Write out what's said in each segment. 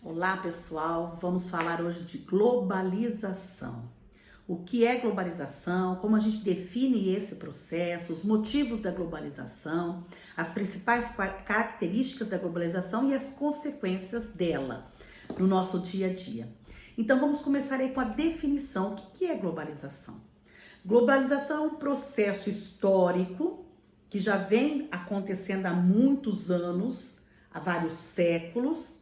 Olá pessoal, vamos falar hoje de globalização. O que é globalização, como a gente define esse processo, os motivos da globalização, as principais características da globalização e as consequências dela no nosso dia a dia. Então vamos começar aí com a definição. O que é globalização? Globalização é um processo histórico que já vem acontecendo há muitos anos, há vários séculos,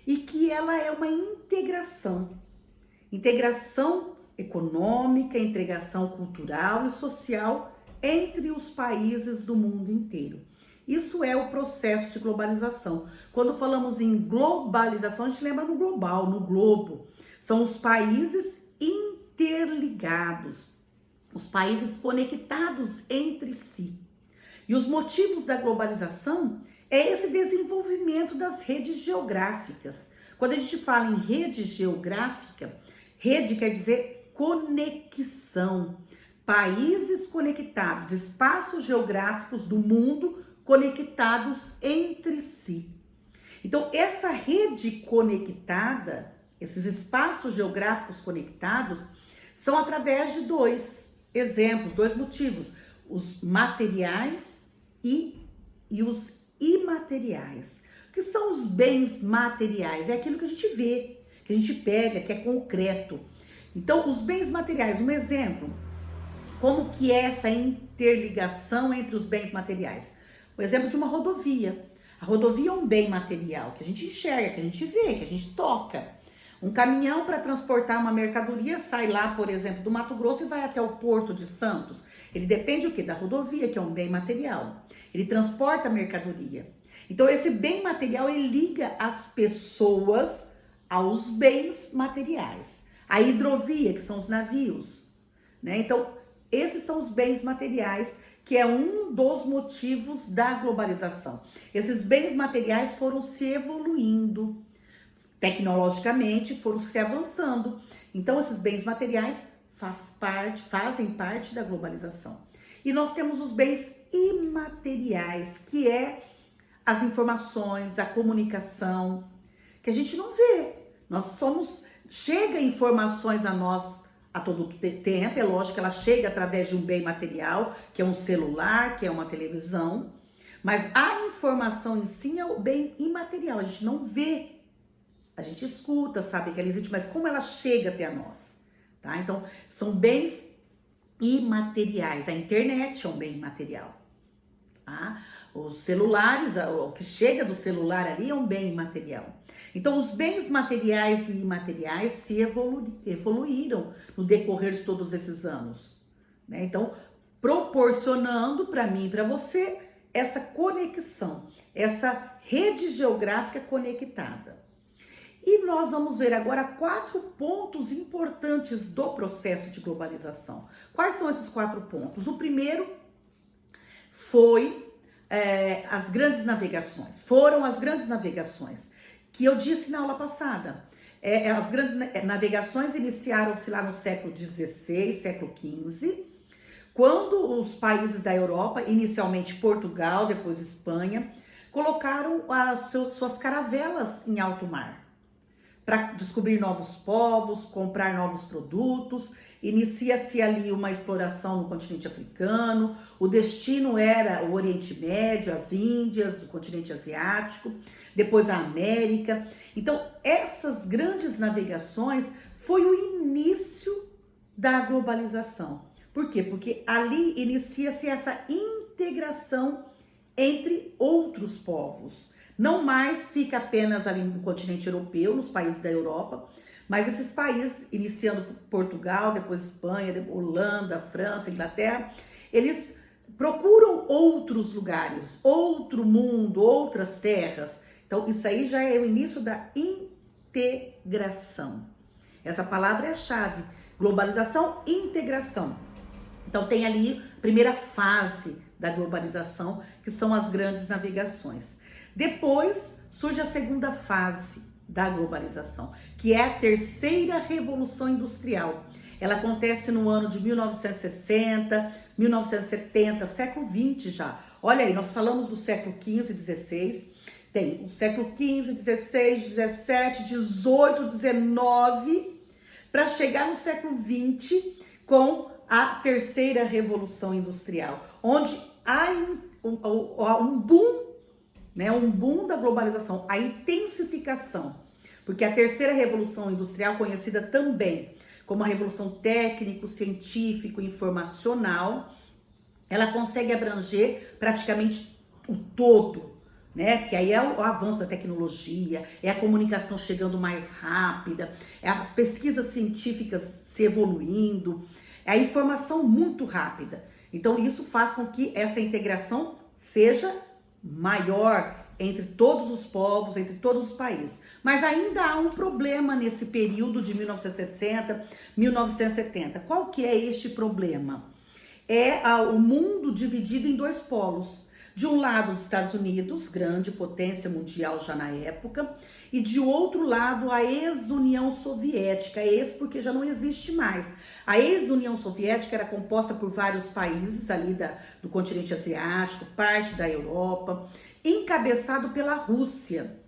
e que ela é uma integração econômica, integração cultural e social entre os países do mundo inteiro. Isso é o processo de globalização. Quando falamos em globalização, a gente lembra no global, no globo. São os países interligados, os países conectados entre si. E os motivos da globalização é esse desenvolvimento das redes geográficas. Quando a gente fala em rede geográfica, rede quer dizer conexão. Países conectados, espaços geográficos do mundo conectados entre si. Então, essa rede conectada, esses espaços geográficos conectados, são através de dois exemplos, dois motivos: os materiais e os imateriais. O que são os bens materiais? É aquilo que a gente vê, que a gente pega, que é concreto. Então, os bens materiais, um exemplo, como que é essa interligação entre os bens materiais? O exemplo de uma rodovia. A rodovia é um bem material que a gente enxerga, que a gente vê, que a gente toca. Um caminhão para transportar uma mercadoria sai lá, por exemplo, do Mato Grosso e vai até o Porto de Santos. Ele depende o quê? Da rodovia, que é um bem material. Ele transporta a mercadoria. Então, esse bem material, ele liga as pessoas aos bens materiais. A hidrovia, que são os navios, né? Então, esses são os bens materiais, que é um dos motivos da globalização. Esses bens materiais foram se evoluindo, tecnologicamente foram se avançando. Então, esses bens materiais fazem parte da globalização. E nós temos os bens imateriais, que é as informações, a comunicação, que a gente não vê. Chega informações a nós a todo tempo, é lógico que ela chega através de um bem material, que é um celular, que é uma televisão, mas a informação em si é o bem imaterial, a gente não vê. A gente escuta, sabe que ela existe, mas como ela chega até nós, tá? Então, são bens imateriais. A internet é um bem imaterial, tá? Os celulares, o que chega do celular ali é um bem imaterial. Então, os bens materiais e imateriais se evoluíram no decorrer de todos esses anos, né? Então, proporcionando para mim e para você essa conexão, essa rede geográfica conectada. E nós vamos ver agora 4 pontos importantes do processo de globalização. Quais são esses 4 pontos? O primeiro foi as grandes navegações. Foram as grandes navegações, que eu disse na aula passada. As grandes navegações iniciaram-se lá no século XVI, século XV, quando os países da Europa, inicialmente Portugal, depois Espanha, colocaram suas caravelas em alto mar, para descobrir novos povos, comprar novos produtos. Inicia-se ali uma exploração no continente africano, o destino era o Oriente Médio, as Índias, o continente asiático, depois a América. Então, essas grandes navegações foi o início da globalização. Por quê? Porque ali inicia-se essa integração entre outros povos. Não mais fica apenas ali no continente europeu, nos países da Europa, mas esses países, iniciando Portugal, depois Espanha, Holanda, França, Inglaterra, eles procuram outros lugares, outro mundo, outras terras. Então, isso aí já é o início da integração. Essa palavra é a chave. Globalização, integração. Então, tem ali a primeira fase da globalização, que são as grandes navegações. Depois surge a segunda fase da globalização, que é a terceira revolução industrial. Ela acontece no ano de 1960, 1970, século XX já. Olha aí, nós falamos do século XV e XVI. Tem o século XV, XVI, XVII, XVIII, XIX, para chegar no século XX com a terceira revolução industrial, onde há um boom, né, um boom da globalização, a intensificação, porque a terceira revolução industrial, conhecida também como a revolução técnico, científico, informacional, ela consegue abranger praticamente o todo, né? Que aí é o avanço da tecnologia, é a comunicação chegando mais rápida, é as pesquisas científicas se evoluindo, é a informação muito rápida. Então isso faz com que essa integração seja maior entre todos os povos, entre todos os países. Mas ainda há um problema nesse período de 1960, 1970. Qual que é este problema? É o mundo dividido em dois polos. De um lado, os Estados Unidos, grande potência mundial já na época, e de outro lado, a ex-União Soviética, ex porque já não existe mais. A ex-União Soviética era composta por vários países ali do continente asiático, parte da Europa, encabeçado pela Rússia,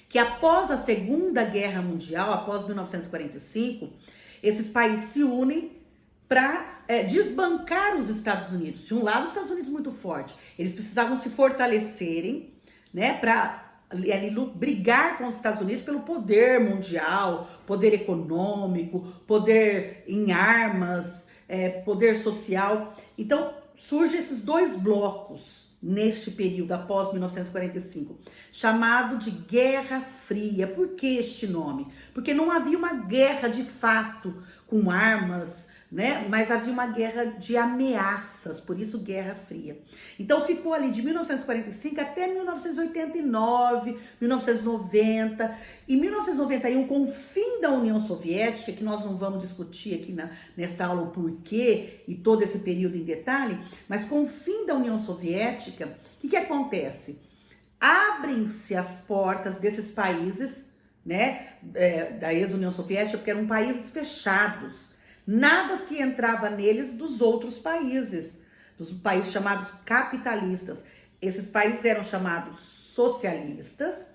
que após a Segunda Guerra Mundial, após 1945, esses países se unem para desbancar os Estados Unidos. De um lado, os Estados Unidos muito forte. Eles precisavam se fortalecerem, né, para brigar com os Estados Unidos pelo poder mundial, poder econômico, poder em armas, poder social. Então, surgem esses dois blocos neste período, após 1945, chamado de Guerra Fria. Por que este nome? Porque não havia uma guerra de fato com armas, né? Mas havia uma guerra de ameaças, por isso Guerra Fria. Então ficou ali de 1945 até 1989, 1990. Em 1991, com o fim da União Soviética, que nós não vamos discutir aqui nesta aula o porquê e todo esse período em detalhe, mas com o fim da União Soviética, o que acontece? Abrem-se as portas desses países, né, da ex-União Soviética, porque eram países fechados. Nada se entrava neles dos outros países chamados capitalistas. Esses países eram chamados socialistas,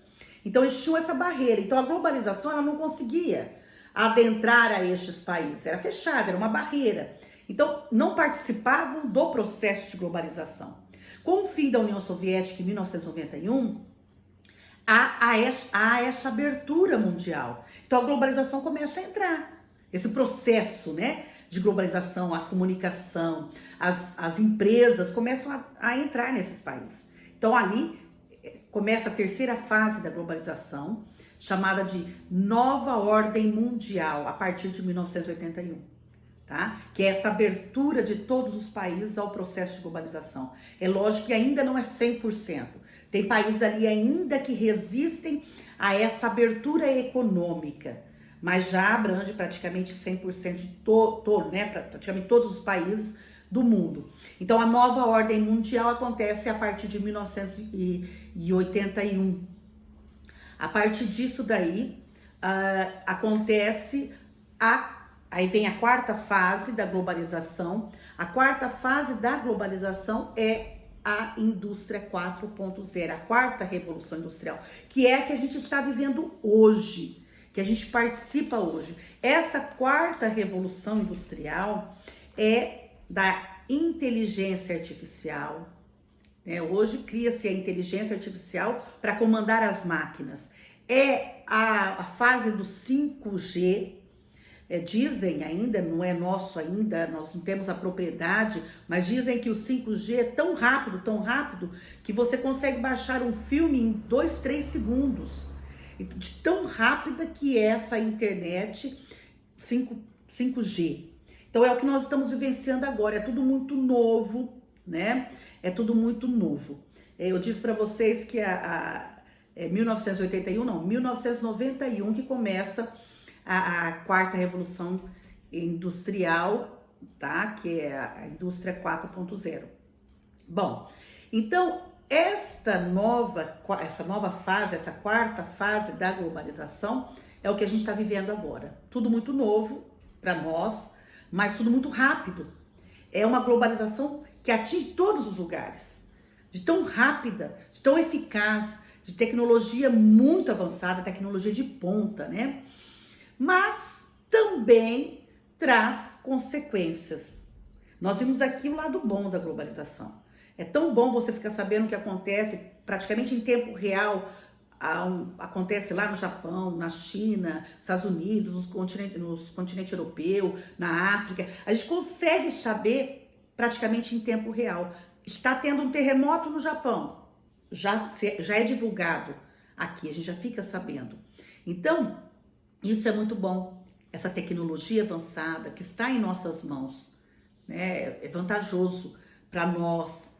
então eles tinham essa barreira. Então a globalização ela não conseguia adentrar a estes países, era fechada, era uma barreira. Então não participavam do processo de globalização. Com o fim da União Soviética em 1991, há essa abertura mundial. Então a globalização começa a entrar. Esse processo, né, de globalização, a comunicação, as empresas começam a entrar nesses países. Então ali começa a terceira fase da globalização, chamada de Nova Ordem Mundial, a partir de 1981, tá? Que é essa abertura de todos os países ao processo de globalização. É lógico que ainda não é 100%. Tem países ali ainda que resistem a essa abertura econômica, mas já abrange praticamente 100% de né, praticamente todos os países do mundo. Então, a nova ordem mundial acontece a partir de 1981. A partir disso daí, aí vem a quarta fase da globalização. A quarta fase da globalização é a indústria 4.0, a quarta revolução industrial, que é a que a gente está vivendo hoje, que a gente participa hoje. Essa quarta revolução industrial é da inteligência artificial, né? Hoje cria-se a inteligência artificial para comandar as máquinas. É a fase do 5G, dizem ainda, não é nosso ainda, nós não temos a propriedade, mas dizem que o 5G é tão rápido, que você consegue baixar um filme em 2, 3 segundos. De tão rápida que é essa internet 5G. Então é o que nós estamos vivenciando agora, é tudo muito novo, né? É tudo muito novo. Eu disse para vocês que 1991 que começa a quarta revolução industrial, tá? Que é a indústria 4.0. Bom, então essa nova fase, essa quarta fase da globalização é o que a gente está vivendo agora. Tudo muito novo para nós, mas tudo muito rápido. É uma globalização que atinge todos os lugares, de tão rápida, de tão eficaz, de tecnologia muito avançada, tecnologia de ponta, né? Mas também traz consequências. Nós vimos aqui o lado bom da globalização. É tão bom você ficar sabendo o que acontece praticamente em tempo real. Acontece lá no Japão, na China, Estados Unidos, nos continente europeu, na África. A gente consegue saber praticamente em tempo real. Está tendo um terremoto no Japão. Já é divulgado aqui, a gente já fica sabendo. Então, isso é muito bom. Essa tecnologia avançada que está em nossas mãos, né? É vantajoso para nós.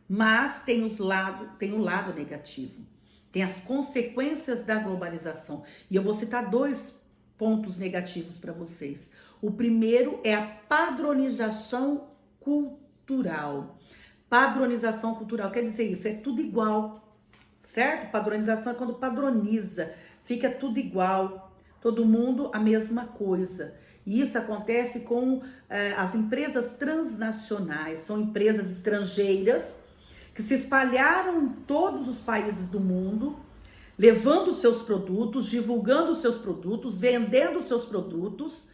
Mas tem o lado negativo. Tem as consequências da globalização. E eu vou citar 2 pontos negativos para vocês. O primeiro é a padronização cultural. Padronização cultural quer dizer isso, é tudo igual, certo? Padronização é quando padroniza, fica tudo igual, todo mundo a mesma coisa. E isso acontece com as empresas transnacionais, são empresas estrangeiras que se espalharam em todos os países do mundo, levando seus produtos, divulgando seus produtos, vendendo seus produtos,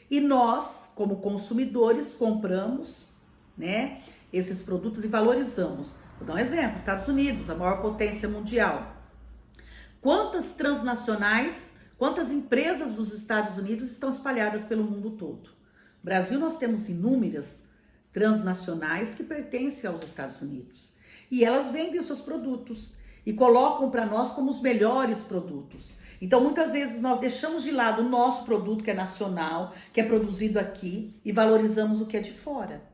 e nós, como consumidores, compramos, né, esses produtos e valorizamos. Vou dar um exemplo, Estados Unidos, a maior potência mundial. Quantas transnacionais, quantas empresas dos Estados Unidos estão espalhadas pelo mundo todo? No Brasil nós temos inúmeras transnacionais que pertencem aos Estados Unidos. E elas vendem os seus produtos e colocam para nós como os melhores produtos. Então, muitas vezes nós deixamos de lado o nosso produto que é nacional, que é produzido aqui, e valorizamos o que é de fora.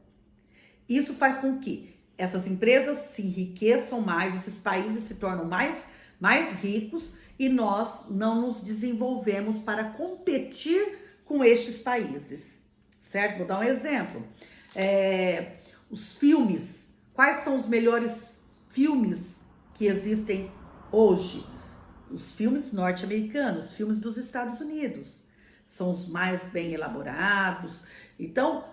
Isso faz com que essas empresas se enriqueçam mais, esses países se tornam mais ricos e nós não nos desenvolvemos para competir com estes países, certo? Vou dar um exemplo. Os filmes. Quais são os melhores filmes que existem hoje? Os filmes norte-americanos, os filmes dos Estados Unidos. São os mais bem elaborados. Então,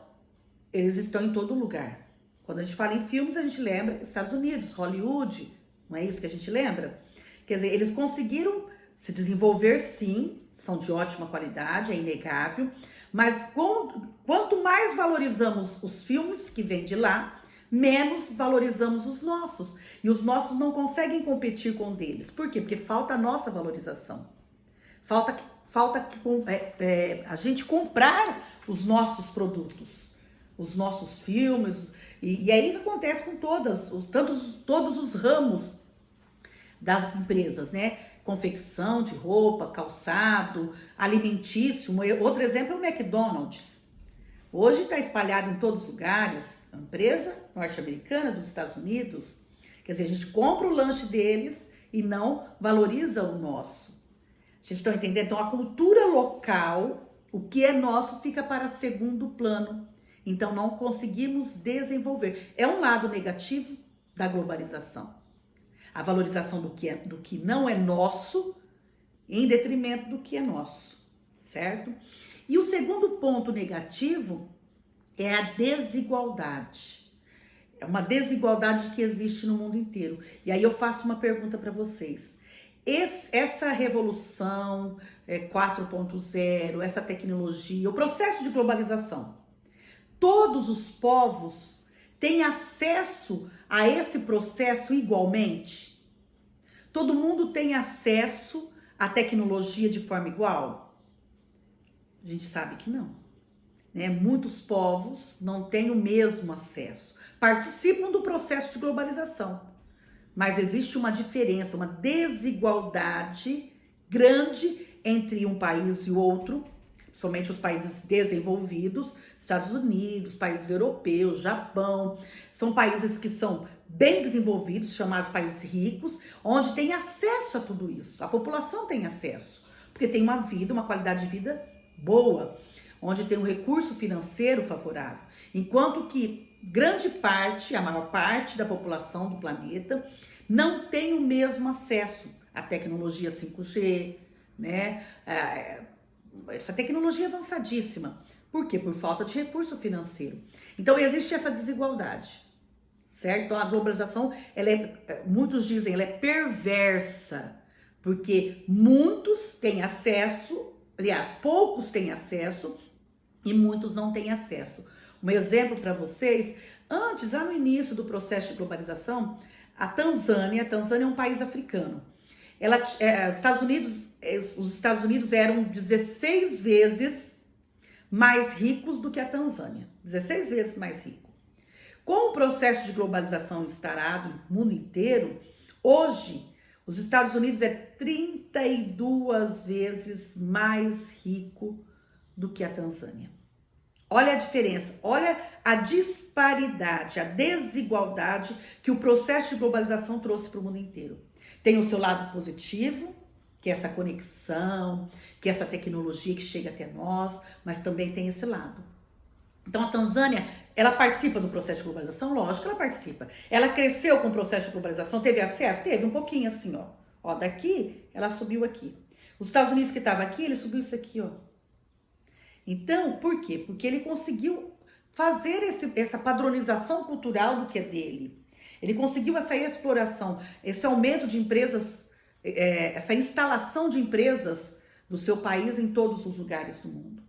eles estão em todo lugar. Quando a gente fala em filmes, a gente lembra Estados Unidos, Hollywood, não é isso que a gente lembra? Quer dizer, eles conseguiram se desenvolver sim, são de ótima qualidade, é inegável, mas quanto mais valorizamos os filmes que vêm de lá, menos valorizamos os nossos. E os nossos não conseguem competir com o deles. Por quê? Porque falta a nossa valorização. Falta a gente comprar os nossos produtos, os nossos filmes. E aí acontece com todos os ramos das empresas, né? Confecção de roupa, calçado, alimentício. Outro exemplo é o McDonald's. Hoje está espalhado em todos os lugares, a empresa norte-americana dos Estados Unidos. Quer dizer, a gente compra o lanche deles e não valoriza o nosso. Vocês estão entendendo? Então, a cultura local, o que é nosso, fica para segundo plano. Então, não conseguimos desenvolver. É um lado negativo da globalização. A valorização do que não é nosso, em detrimento do que é nosso, certo? E o segundo ponto negativo é a desigualdade. É uma desigualdade que existe no mundo inteiro. E aí eu faço uma pergunta para vocês. Essa revolução 4.0, essa tecnologia, o processo de globalização, todos os povos têm acesso a esse processo igualmente? Todo mundo tem acesso à tecnologia de forma igual? A gente sabe que não, né? Muitos povos não têm o mesmo acesso, participam do processo de globalização, mas existe uma diferença, uma desigualdade grande entre um país e o outro, somente os países desenvolvidos, Estados Unidos, países europeus, Japão, são países que são bem desenvolvidos, chamados países ricos, onde tem acesso a tudo isso, a população tem acesso, porque tem uma qualidade de vida boa, onde tem um recurso financeiro favorável, enquanto que grande parte, a maior parte da população do planeta não tem o mesmo acesso à tecnologia 5G, né? Essa tecnologia avançadíssima. Por quê? Por falta de recurso financeiro. Então existe essa desigualdade, certo? Então, a globalização, muitos dizem, ela é perversa, porque muitos têm acesso, aliás, poucos têm acesso e muitos não têm acesso. Um exemplo para vocês, antes, lá no início do processo de globalização, a Tanzânia é um país africano. Os Estados Unidos eram 16 vezes mais ricos do que a Tanzânia, 16 vezes mais rico. Com o processo de globalização instaurado no mundo inteiro, hoje os Estados Unidos é 32 vezes mais rico do que a Tanzânia. Olha a diferença, olha a disparidade, a desigualdade que o processo de globalização trouxe para o mundo inteiro. Tem o seu lado positivo, que é essa conexão, que é essa tecnologia que chega até nós, mas também tem esse lado. Então a Tanzânia, ela participa do processo de globalização? Lógico que ela participa. Ela cresceu com o processo de globalização, teve acesso? Teve um pouquinho assim, ó. Ó, daqui, ela subiu aqui. Os Estados Unidos que estava aqui, ele subiu isso aqui, ó. Então, por quê? Porque ele conseguiu fazer essa padronização cultural do que é dele. Ele conseguiu essa exploração, esse aumento de empresas, essa instalação de empresas do seu país em todos os lugares do mundo.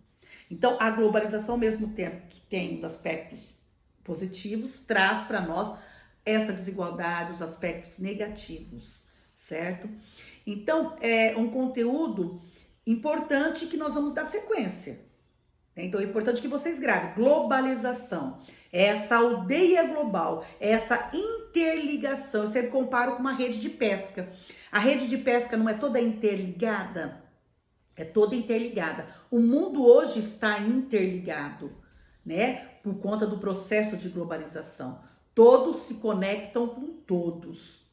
Então, a globalização, ao mesmo tempo que tem os aspectos positivos, traz para nós essa desigualdade, os aspectos negativos, certo? Então, é um conteúdo importante que nós vamos dar sequência. Então, é importante que vocês gravem. Globalização, essa aldeia global, essa interligação. Eu sempre comparo com uma rede de pesca. A rede de pesca não é toda interligada? É toda interligada. O mundo hoje está interligado, né? Por conta do processo de globalização. Todos se conectam com todos.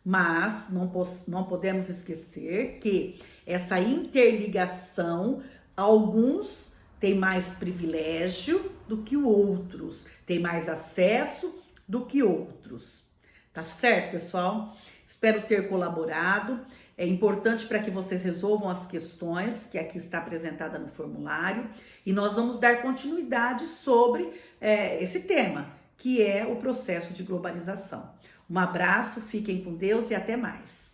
Mas não podemos esquecer que essa interligação, alguns têm mais privilégio do que outros, têm mais acesso do que outros. Tá certo, pessoal? Espero ter colaborado. É importante para que vocês resolvam as questões que aqui está apresentada no formulário e nós vamos dar continuidade sobre esse tema, que é o processo de globalização. Um abraço, fiquem com Deus e até mais.